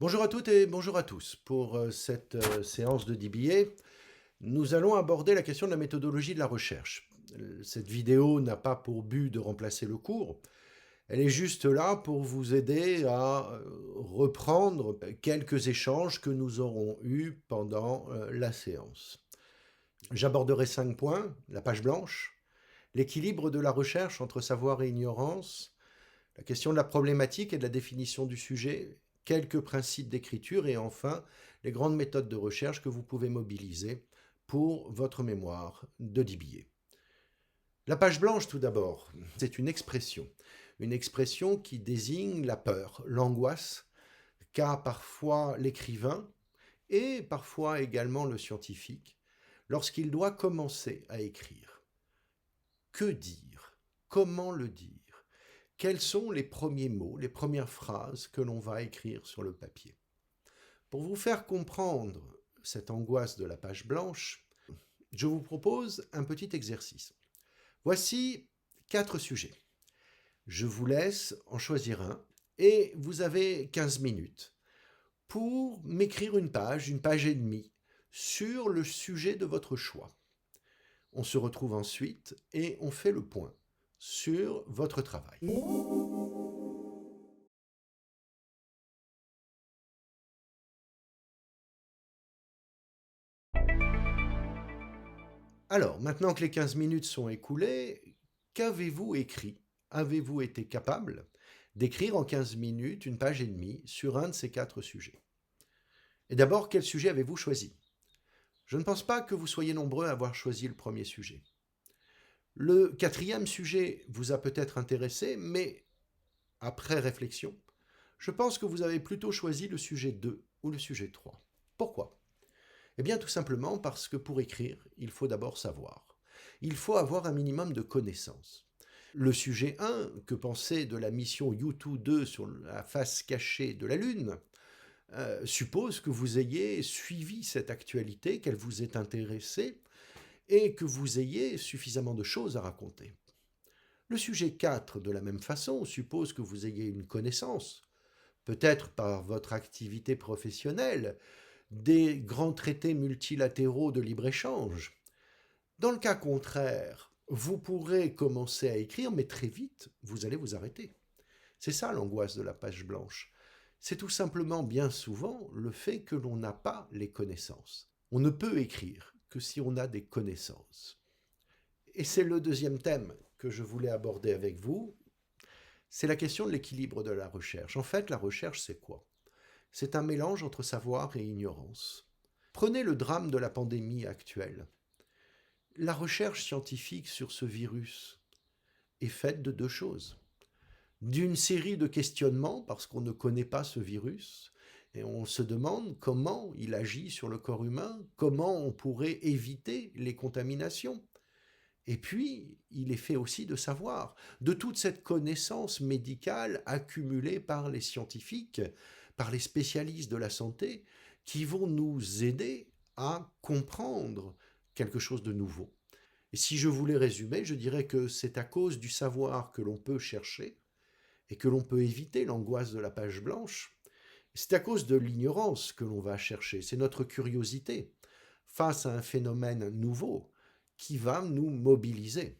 Bonjour à toutes et bonjour à tous. Pour cette séance de DBA, nous allons aborder la question de la méthodologie de la recherche. Cette vidéo n'a pas pour but de remplacer le cours, elle est juste là pour vous aider à reprendre quelques échanges que nous aurons eus pendant la séance. J'aborderai 5 points: la page blanche, l'équilibre de la recherche entre savoir et ignorance, la question de la problématique et de la définition du sujet, quelques principes d'écriture et enfin les grandes méthodes de recherche que vous pouvez mobiliser pour votre mémoire de DBA. La page blanche tout d'abord, c'est une expression qui désigne la peur, l'angoisse qu'a parfois l'écrivain et parfois également le scientifique lorsqu'il doit commencer à écrire. Que dire? Comment le dire? Quels sont les premiers mots, les premières phrases que l'on va écrire sur le papier? Pour vous faire comprendre cette angoisse de la page blanche, je vous propose un petit exercice. Voici 4 sujets. Je vous laisse en choisir un et vous avez 15 minutes pour m'écrire une page et demie sur le sujet de votre choix. On se retrouve ensuite et on fait le point sur votre travail. Alors, maintenant que les 15 minutes sont écoulées, qu'avez-vous écrit? Avez-vous été capable d'écrire en 15 minutes une page et demie sur un de ces 4 sujets? Et d'abord, quel sujet avez-vous choisi? Je ne pense pas que vous soyez nombreux à avoir choisi le premier sujet. Le 4e sujet vous a peut-être intéressé, mais après réflexion, je pense que vous avez plutôt choisi le sujet 2 ou le sujet 3. Pourquoi? Eh bien, tout simplement parce que pour écrire, il faut d'abord savoir. Il faut avoir un minimum de connaissances. Le sujet 1, que penser de la mission U2 sur la face cachée de la Lune, suppose que vous ayez suivi cette actualité, qu'elle vous ait intéressé et que vous ayez suffisamment de choses à raconter. Le sujet 4, de la même façon, suppose que vous ayez une connaissance, peut-être par votre activité professionnelle, des grands traités multilatéraux de libre-échange. Dans le cas contraire, vous pourrez commencer à écrire, mais très vite, vous allez vous arrêter. C'est ça l'angoisse de la page blanche. C'est tout simplement bien souvent le fait que l'on n'a pas les connaissances. On ne peut écrire que si on a des connaissances. Et c'est le deuxième thème que je voulais aborder avec vous, c'est la question de l'équilibre de la recherche. En fait, la recherche, c'est quoi? C'est un mélange entre savoir et ignorance. Prenez le drame de la pandémie actuelle. La recherche scientifique sur ce virus est faite de 2 choses. D'une série de questionnements, parce qu'on ne connaît pas ce virus, et on se demande comment il agit sur le corps humain, comment on pourrait éviter les contaminations. Et puis, il est fait aussi de savoir, de toute cette connaissance médicale accumulée par les scientifiques, par les spécialistes de la santé, qui vont nous aider à comprendre quelque chose de nouveau. Et si je voulais résumer, je dirais que c'est à cause du savoir que l'on peut chercher et que l'on peut éviter l'angoisse de la page blanche. C'est à cause de l'ignorance que l'on va chercher, c'est notre curiosité face à un phénomène nouveau qui va nous mobiliser.